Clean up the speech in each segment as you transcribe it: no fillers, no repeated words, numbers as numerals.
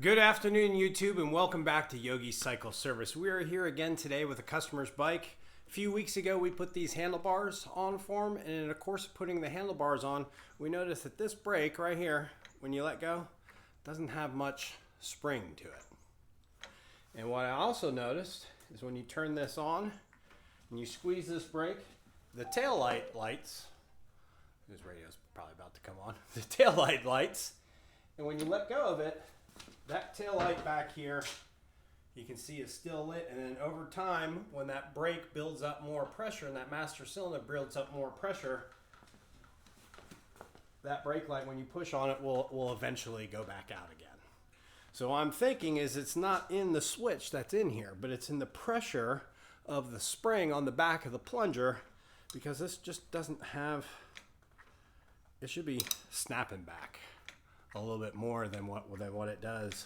Good afternoon, YouTube, and welcome back to Yogi's Cycle Service. We are here again today with a customer's bike. A few weeks ago, we put these handlebars on for him, and in the course of putting the handlebars on, we noticed that this brake right here, when you let go, doesn't have much spring to it. And what I also noticed is when you turn this on and you squeeze this brake, the tail light lights, this radio's probably about to come on, the tail light lights, and when you let go of it, that tail light back here, you can see is still lit, and then over time, when that brake builds up more pressure and that master cylinder builds up more pressure, that brake light, when you push on it, will eventually go back out again. So what I'm thinking is it's not in the switch that's in here, but it's in the pressure of the spring on the back of the plunger, because this just doesn't have, it should be snapping back a little bit more than what it does.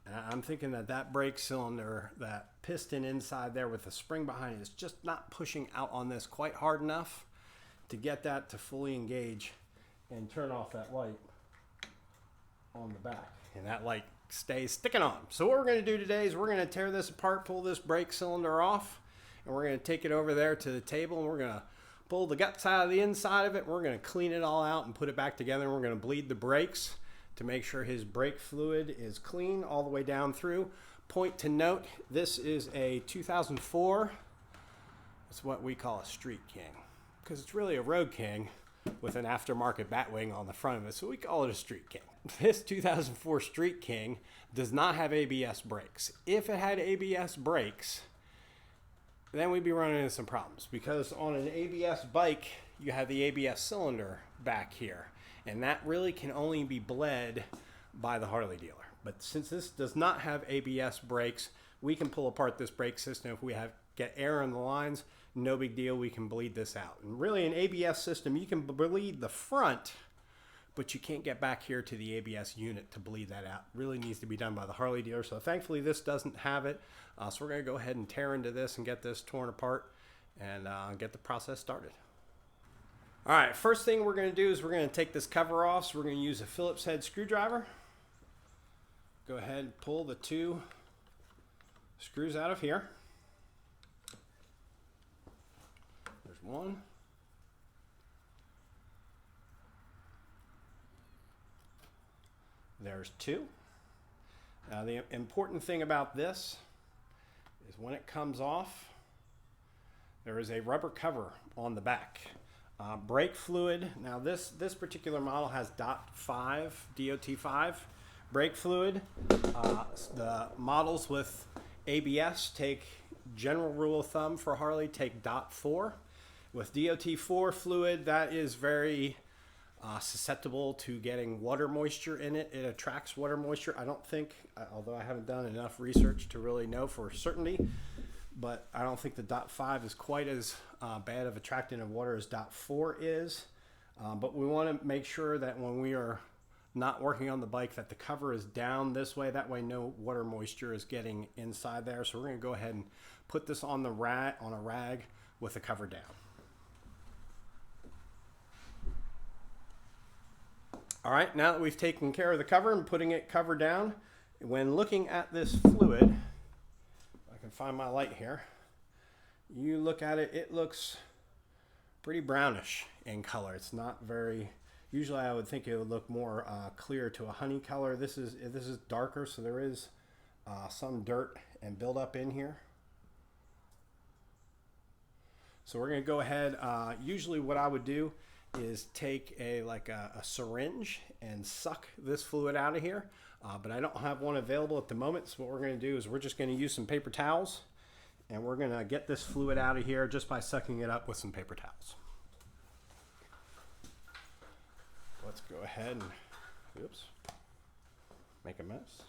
And I'm thinking that brake cylinder, that piston inside there with the spring behind it, is just not pushing out on this quite hard enough to get that to fully engage and turn off that light on the back. And that light stays sticking on. So what we're going to do today is we're going to tear this apart, pull this brake cylinder off, and we're going to take it over there to the table, and we're going to pull the guts out of the inside of it. We're going to clean it all out and put it back together, and we're going to bleed the brakes to make sure his brake fluid is clean all the way down through. Point to note, this is a 2004, it's what we call a Street King, because it's really a Road King with an aftermarket batwing on the front of it, so we call it a Street King. This 2004 Street King does not have ABS brakes. If it had ABS brakes, then we'd be running into some problems, because on an ABS bike, you have the ABS cylinder back here. And that really can only be bled by the Harley dealer. But since this does not have ABS brakes, we can pull apart this brake system. If we get air in the lines, no big deal, we can bleed this out. And really, an ABS system, you can bleed the front, but you can't get back here to the ABS unit to bleed that out. It really needs to be done by the Harley dealer. So thankfully, this doesn't have it. So we're going to go ahead and tear into this and get this torn apart and get the process started. All right, first thing we're going to do is we're going to take this cover off. So we're going to use a Phillips head screwdriver. Go ahead and pull the two screws out of here. There's one. There's two. Now the important thing about this is when it comes off, there is a rubber cover on the back. Brake fluid, now this particular model has DOT5 brake fluid. The models with ABS take, general rule of thumb for Harley, take DOT4. With DOT4 fluid, that is very susceptible to getting water moisture in it. It attracts water moisture. I don't think, although I haven't done enough research to really know for certainty, but I don't think the DOT5 is quite as bad of attracting of water as DOT4 is. But we want to make sure that when we are not working on the bike that the cover is down this way. That way no water moisture is getting inside there. So we're going to go ahead and put this on a rag with the cover down. All right, now that we've taken care of the cover and putting it cover down, when looking at this fluid, I can find my light here. You look at it, it looks pretty brownish in color. It's not very, usually I would think it would look more clear to a honey color. This is darker, so there is some dirt and buildup in here. So we're gonna go ahead, usually what I would do is take a syringe and suck this fluid out of here. But I don't have one available at the moment, so what we're going to do is we're just going to use some paper towels, and we're going to get this fluid out of here just by sucking it up with some paper towels. Let's go ahead and, make a mess.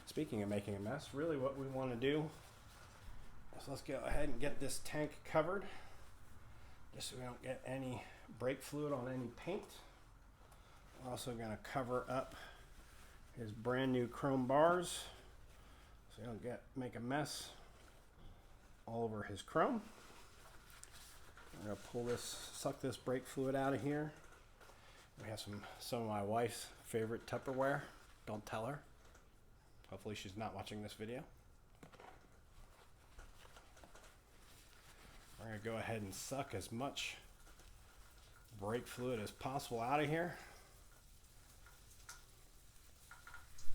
Speaking of making a mess, really what we want to do is let's go ahead and get this tank covered, just so we don't get any brake fluid on any paint. We're also going to cover up his brand new chrome bars so you don't make a mess all over his chrome. We're going to suck this brake fluid out of here. We have some of my wife's favorite Tupperware. Don't tell her. Hopefully she's not watching this video. We're going to go ahead and suck as much brake fluid as possible out of here.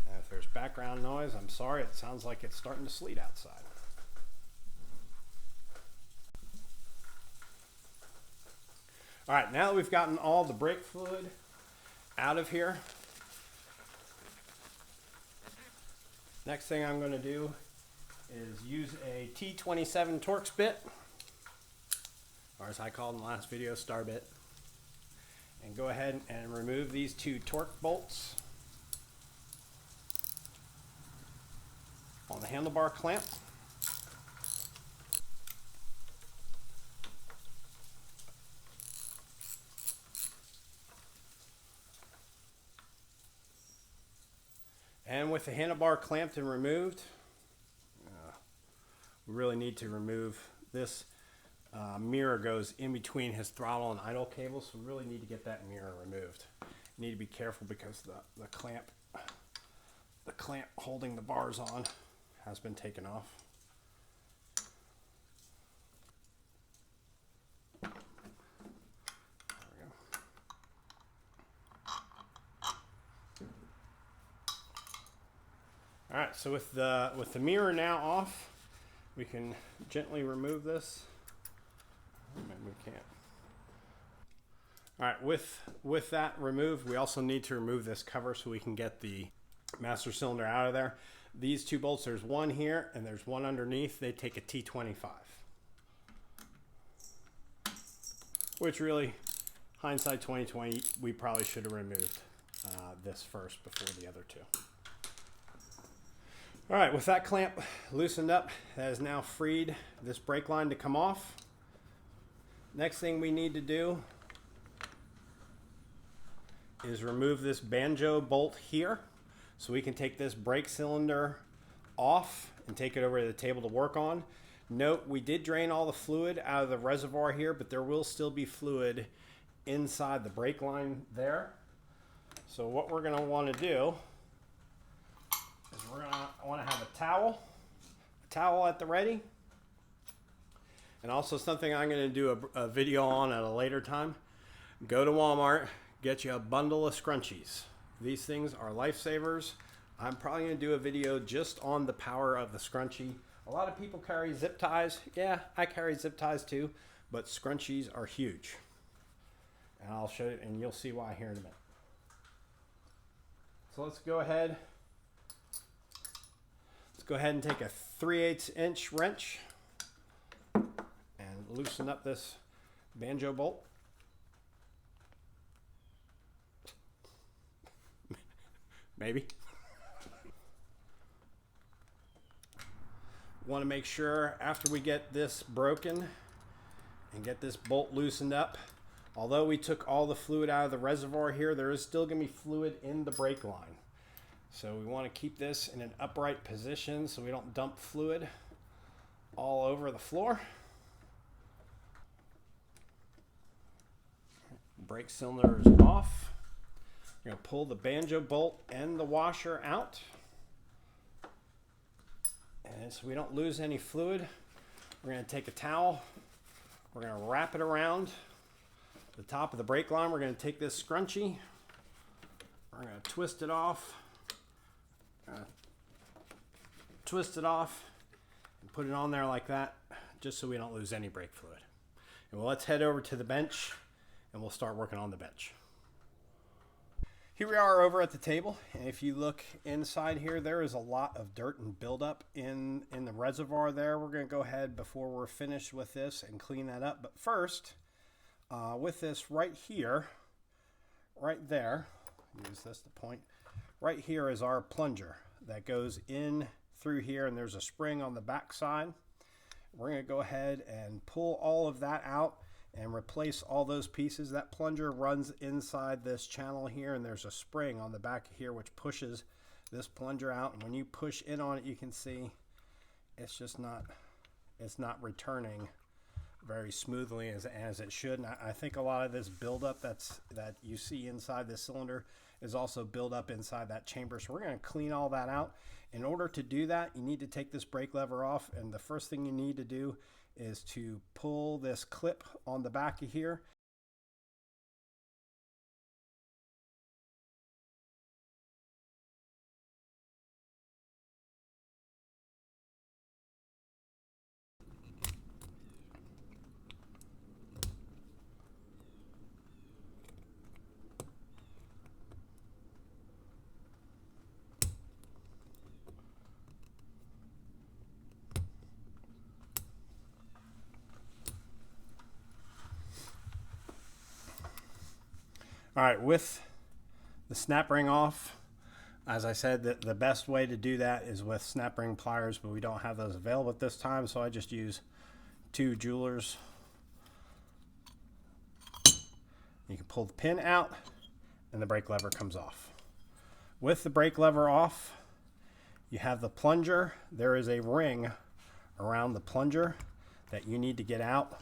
And if there's background noise, I'm sorry, it sounds like it's starting to sleet outside. All right, now that we've gotten all the brake fluid out of here, next thing I'm going to do is use a T27 Torx bit, or as I called in the last video, star bit, and go ahead and remove these two torque bolts on the handlebar clamp. And with the handlebar clamped and removed, we really need to remove this mirror goes in between his throttle and idle cable, so we really need to get that mirror removed. You need to be careful because the clamp holding the bars on has been taken off. All right, so with the mirror now off, we can gently remove this. Maybe we can't. All right, with that removed, we also need to remove this cover so we can get the master cylinder out of there. These two bolts, there's one here and there's one underneath. They take a T25, which really, hindsight 2020, we probably should have removed this first before the other two. All right, with that clamp loosened up, that has now freed this brake line to come off. Next thing we need to do is remove this banjo bolt here so we can take this brake cylinder off and take it over to the table to work on. Note, we did drain all the fluid out of the reservoir here, but there will still be fluid inside the brake line there. So what we're going to want to do is we're going to want to have a towel at the ready. And also something I'm going to do a video on at a later time. Go to Walmart, get you a bundle of scrunchies. These things are lifesavers. I'm probably going to do a video just on the power of the scrunchie. A lot of people carry zip ties. Yeah, I carry zip ties too, but scrunchies are huge. And I'll show you, and you'll see why here in a minute. So let's go ahead and take a 3/8 inch wrench and loosen up this banjo bolt. Maybe. Want to make sure after we get this broken and get this bolt loosened up, although we took all the fluid out of the reservoir here, there is still going to be fluid in the brake line. So we want to keep this in an upright position so we don't dump fluid all over the floor. Brake cylinder is off. We're going to pull the banjo bolt and the washer out. And so we don't lose any fluid, we're going to take a towel. We're going to wrap it around the top of the brake line. We're going to take this scrunchie. We're going to twist it off. And put it on there like that, just so we don't lose any brake fluid. And well, let's head over to the bench and we'll start working on the bench. Here we are over at the table, and if you look inside here, there is a lot of dirt and buildup in the reservoir there. We're going to go ahead before we're finished with this and clean that up. But first, with this right here, right there, use this to point, right here is our plunger that goes in through here, and there's a spring on the back side. We're going to go ahead and pull all of that out and replace all those pieces. That plunger runs inside this channel here, and there's a spring on the back here which pushes this plunger out, and when you push in on it, you can see it's just not returning very smoothly as it should. And I think a lot of this buildup that you see inside this cylinder is also built up inside that chamber. So we're going to clean all that out. In order to do that, you need to take this brake lever off, and the first thing you need to do is to pull this clip on the back of here. All right, with the snap ring off, as I said, the best way to do that is with snap ring pliers, but we don't have those available at this time, so I just use 2 jewelers. You can pull the pin out and the brake lever comes off. With the brake lever off, you have the plunger. There is a ring around the plunger that you need to get out.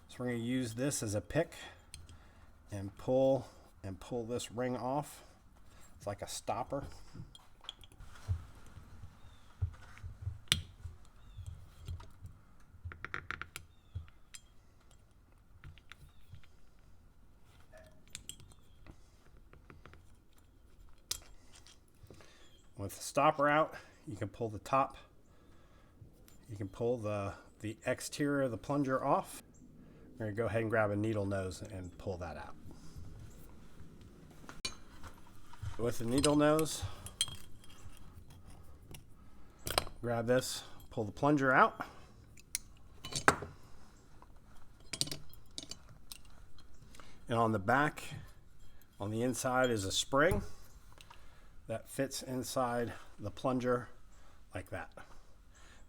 So we're going to use this as a pick and pull this ring off. It's like a stopper. With the stopper out, you can pull the top. You can pull the exterior of the plunger off. We're going to go ahead and grab a needle nose and pull that out. With the needle nose, grab this, pull the plunger out. And on the back, on the inside is a spring that fits inside the plunger like that.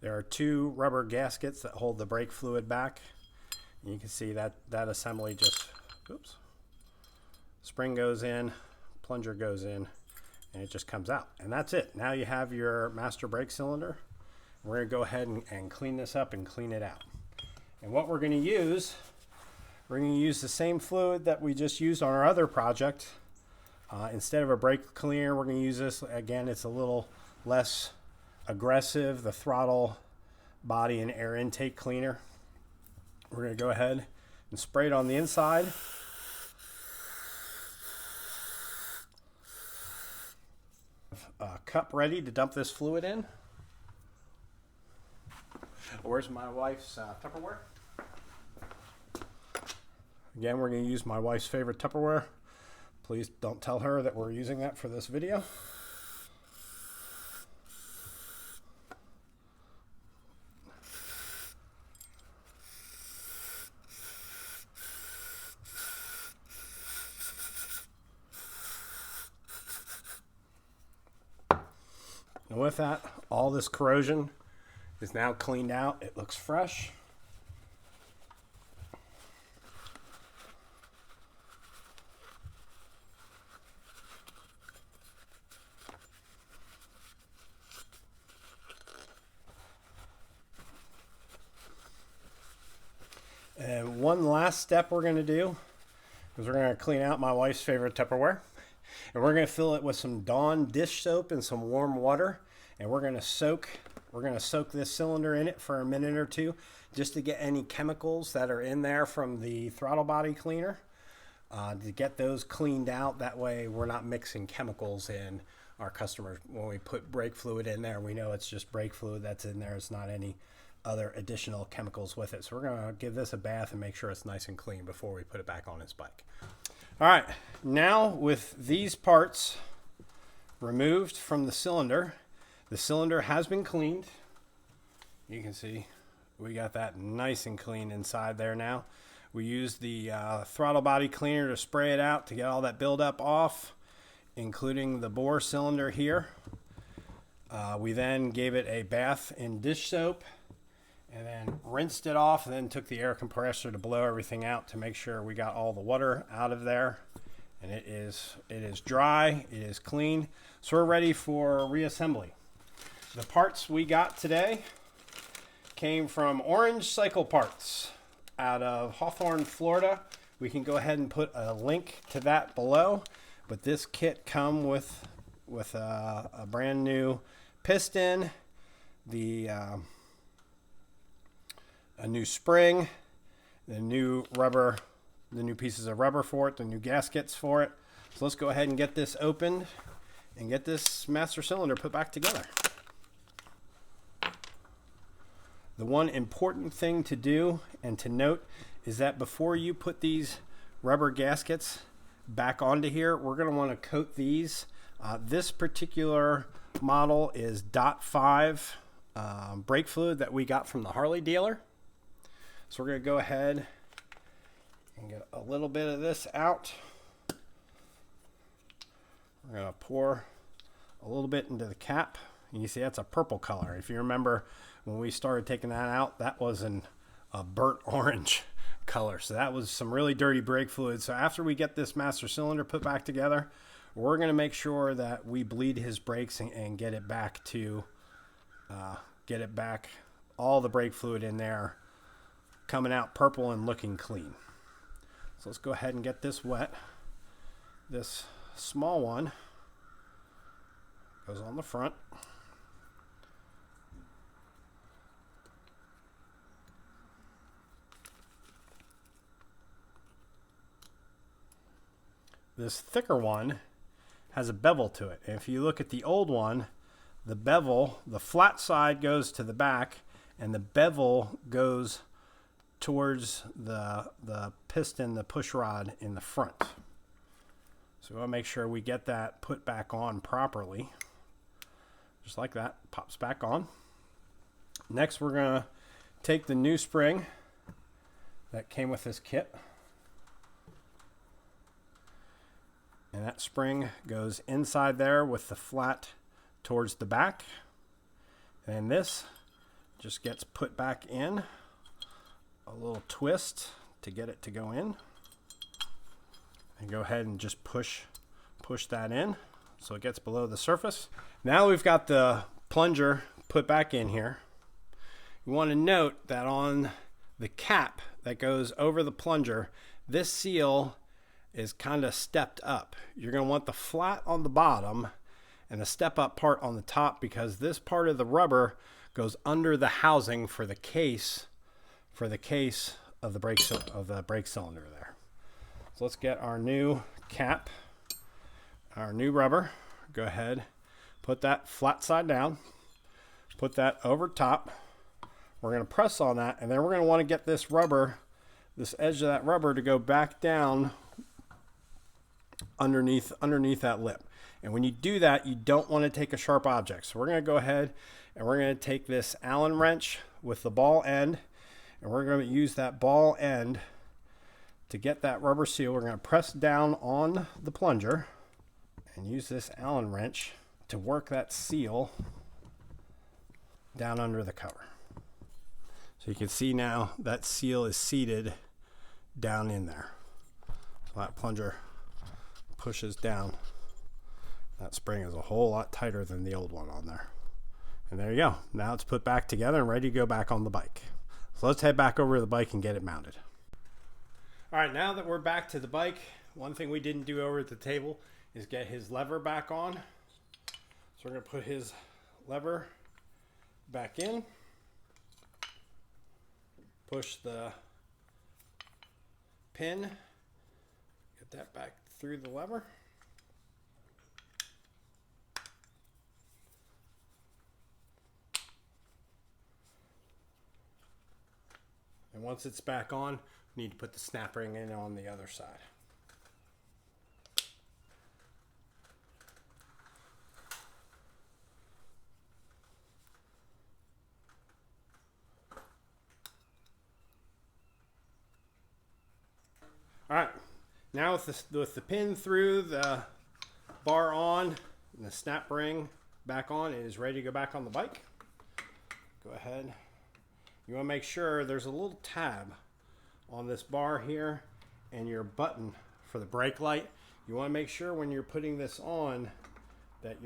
There are 2 rubber gaskets that hold the brake fluid back. You can see that assembly just, oops, spring goes in, plunger goes in, and it just comes out. And that's it. Now you have your master brake cylinder. We're going to go ahead and clean this up and clean it out. And what we're going to use, we're going to use the same fluid that we just used on our other project. Instead of a brake cleaner, we're going to use this. Again, it's a little less aggressive, the throttle body and air intake cleaner. We're going to go ahead and spray it on the inside. A cup ready to dump this fluid in. Where's my wife's Tupperware? Again, we're going to use my wife's favorite Tupperware. Please don't tell her that we're using that for this video. And with that, all this corrosion is now cleaned out. It looks fresh. And one last step we're going to do is we're going to clean out my wife's favorite Tupperware. And we're going to fill it with some Dawn dish soap and some warm water. And we're going to soak this cylinder in it for a minute or 2 just to get any chemicals that are in there from the throttle body cleaner, to get those cleaned out. That way we're not mixing chemicals in our customers. When we put brake fluid in there, we know it's just brake fluid that's in there. It's not any other additional chemicals with it. So we're going to give this a bath and make sure it's nice and clean before we put it back on his bike. All right, now with these parts removed from the cylinder has been cleaned. You can see we got that nice and clean inside there now. We used the throttle body cleaner to spray it out to get all that buildup off, including the bore cylinder here. We then gave it a bath in dish soap and then rinsed it off, and then took the air compressor to blow everything out to make sure we got all the water out of there. And it is dry, it is clean. So we're ready for reassembly. The parts we got today came from Orange Cycle Parts. out of Hawthorne, Florida. We can go ahead and put a link to that below. But this kit comes with a brand new piston, a new spring, the new pieces of rubber for it, the new gaskets for it. So let's go ahead and get this opened and get this master cylinder put back together. The one important thing to do and to note is that before you put these rubber gaskets back onto here, we're going to want to coat these. This particular model is .5 brake fluid that we got from the Harley dealer. So we're going to go ahead and get a little bit of this out. We're going to pour a little bit into the cap. And you see that's a purple color. If you remember when we started taking that out, that was a burnt orange color. So that was some really dirty brake fluid. So after we get this master cylinder put back together, we're going to make sure that we bleed his brakes and get it back to, all the brake fluid in there coming out purple and looking clean. So let's go ahead and get this wet. This small one goes on the front. This thicker one has a bevel to it. And if you look at the old one, the bevel, the flat side goes to the back and the bevel goes towards the piston, the push rod in the front. So we want to make sure we get that put back on properly. Just like that, pops back on. Next, we're going to take the new spring that came with this kit. And that spring goes inside there with the flat towards the back. And this just gets put back in. A little twist to get it to go in. And go ahead and just push that in so it gets below the surface. Now we've got the plunger put back in here. You want to note that on the cap that goes over the plunger, this seal is kind of stepped up. You're going to want the flat on the bottom and the step up part on the top, because this part of the rubber goes under the housing for the case of the brake cylinder there. So let's get our new cap, our new rubber. Go ahead, put that flat side down, put that over top. We're going to press on that, and then we're going to want to get this rubber, this edge of that rubber, to go back down underneath that lip. And when you do that, you don't want to take a sharp object. So we're going to go ahead and we're going to take this Allen wrench with the ball end, and we're going to use that ball end to get that rubber seal. We're going to press down on the plunger and use this Allen wrench to work that seal down under the cover. So you can see now that seal is seated down in there. So that plunger pushes down. That spring is a whole lot tighter than the old one on there. And there you go. Now it's put back together and ready to go back on the bike. So let's head back over to the bike and get it mounted. All right, now that we're back to the bike, one thing we didn't do over at the table is get his lever back on. So we're going to put his lever back in. Push the pin. Get that back through the lever. And once it's back on, we need to put the snap ring in on the other side. All right, now with the pin through, the bar on, and the snap ring back on, it is ready to go back on the bike. Go ahead. You want to make sure there's a little tab on this bar here and your button for the brake light. You want to make sure when you're putting this on that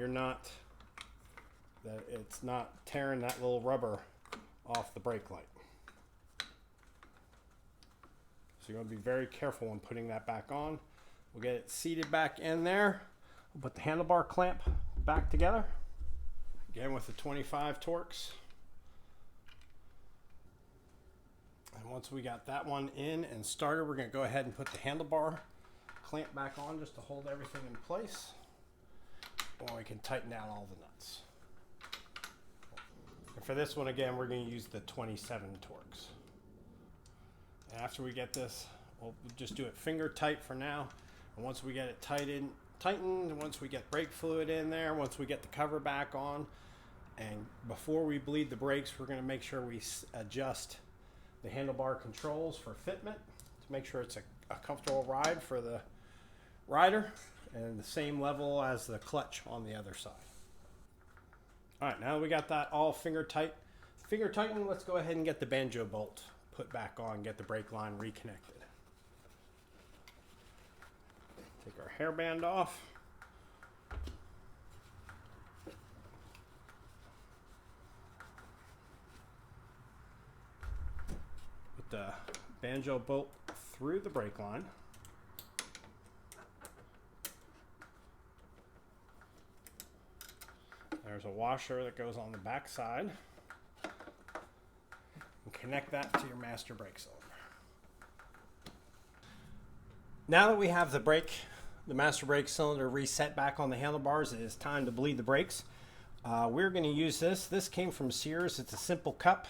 it's not tearing that little rubber off the brake light. So you're going to be very careful when putting that back on. We'll get it seated back in there. We'll put the handlebar clamp back together. Again with the 25 Torx. And once we got that one in and started, we're going to go ahead and put the handlebar clamp back on just to hold everything in place. Or we can tighten down all the nuts. And for this one, again, we're going to use the 27 Torx. And after we get this, we'll just do it finger tight for now. And once we get it tightened, once we get brake fluid in there, once we get the cover back on, and before we bleed the brakes, we're going to make sure we adjust the handlebar controls for fitment to make sure it's a comfortable ride for the rider, and the same level as the clutch on the other side. All right, now that we got that all finger tightened, let's go ahead and get the banjo bolt put back on, get the brake line reconnected. Take our hairband off. Put the banjo bolt through the brake line. There's a washer that goes on the back side. And connect that to your master brake cylinder. Now that we have the master brake cylinder reset back on the handlebars, it is time to bleed the brakes. We're going to use this. This came from Sears. It's a simple cup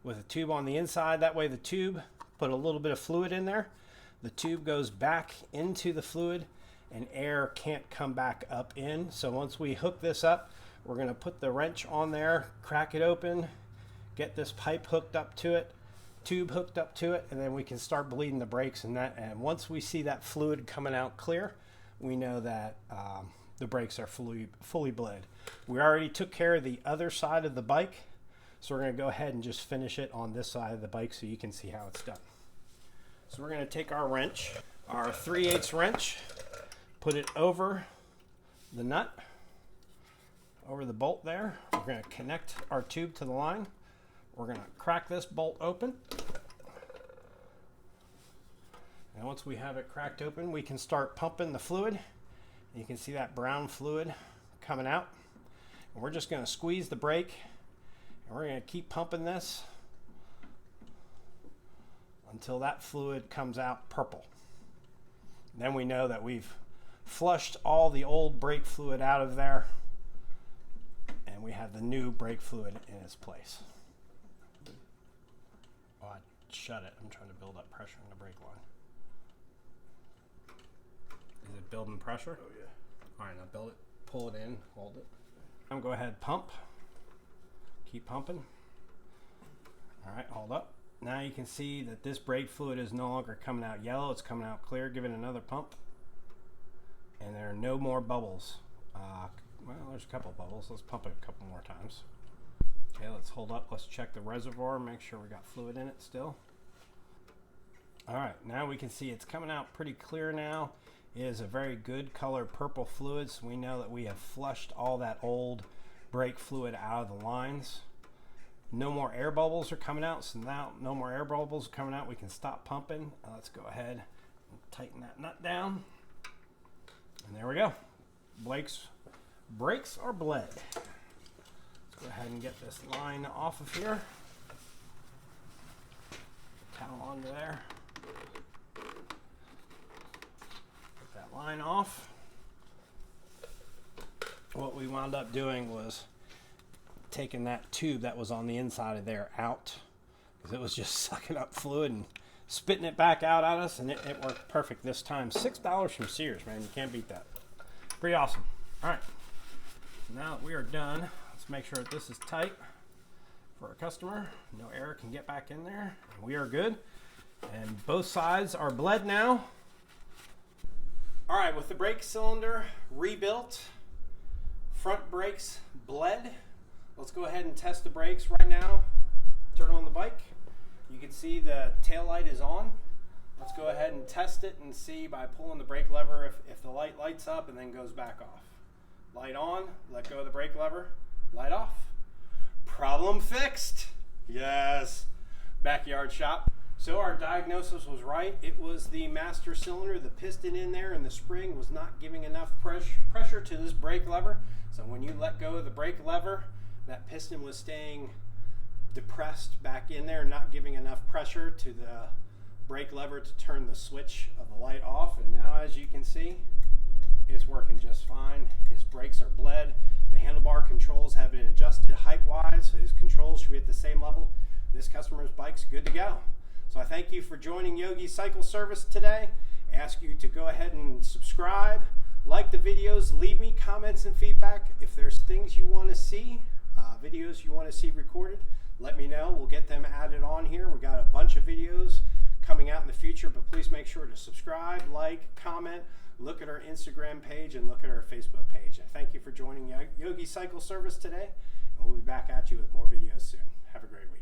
with a tube on the inside. That way the tube, put a little bit of fluid in there. The tube goes back into the fluid and air can't come back up in. So once we hook this up, we're going to put the wrench on there, crack it open, get this pipe hooked up to it, tube hooked up to it, and then we can start bleeding the brakes. And once we see that fluid coming out clear, we know that the brakes are fully bled. We already took care of the other side of the bike, so we're going to go ahead and just finish it on this side of the bike so you can see how it's done. So we're going to take our wrench, our 3/8 wrench, put it over the nut, over the bolt there. We're going to connect our tube to the line. We're going to crack this bolt open. And once we have it cracked open, we can start pumping the fluid. You can see that brown fluid coming out. And we're just going to squeeze the brake, and we're going to keep pumping this until that fluid comes out purple. Then we know that we've flushed all the old brake fluid out of there, and we have the new brake fluid in its place. Oh, I shut it. I'm trying to build up pressure in the brake line. Is it building pressure? Oh yeah. All right, now build it, pull it in, hold it. Now go ahead, pump. Keep pumping. All right, hold up. Now you can see that this brake fluid is no longer coming out yellow, it's coming out clear. Give it another pump. And there are no more bubbles. Well, there's a couple bubbles. Let's pump it a couple more times. Okay, let's hold up. Let's check the reservoir, make sure we got fluid in it still. All right, now we can see it's coming out pretty clear now. It is a very good color purple fluid, so we know that we have flushed all that old brake fluid out of the lines. No more air bubbles are coming out, so now no more air bubbles are coming out. We can stop pumping. Let's go ahead and tighten that nut down. And there we go. Brakes are bled. Let's go ahead and get this line off of here. Towel onto there. Get that line off. What we wound up doing was taking that tube that was on the inside of there out, because it was just sucking up fluid and spitting it back out at us, and it worked perfect this time. $6 from Sears, man. You can't beat that. Pretty awesome. All right. Now that we are done, let's make sure that this is tight for our customer. No air can get back in there. And we are good. And both sides are bled now. All right, with the brake cylinder rebuilt, front brakes bled, let's go ahead and test the brakes right now. Turn on the bike. You can see the tail light is on. Let's go ahead and test it and see by pulling the brake lever if the light lights up and then goes back off. Light on, let go of the brake lever, light off. Problem fixed. Yes. Backyard shop. So our diagnosis was right. It was the master cylinder, the piston in there, and the spring was not giving enough pressure to this brake lever. So when you let go of the brake lever, that piston was staying depressed back in there, not giving enough pressure to the brake lever to turn the switch of the light off. And now, as you can see, it's working just fine. His brakes are bled. The handlebar controls have been adjusted height-wise, so his controls should be at the same level. This customer's bike's good to go. So I thank you for joining Yogi Cycle Service today. I ask you to go ahead and subscribe, like the videos, leave me comments and feedback. If there's things you want to see, videos you want to see recorded, let me know. We'll get them added on here. We got a bunch of videos coming out in the future, but please make sure to subscribe, like, comment, look at our Instagram page, and look at our Facebook page. I thank you for joining Yogi Cycle Service today, and we'll be back at you with more videos soon. Have a great week.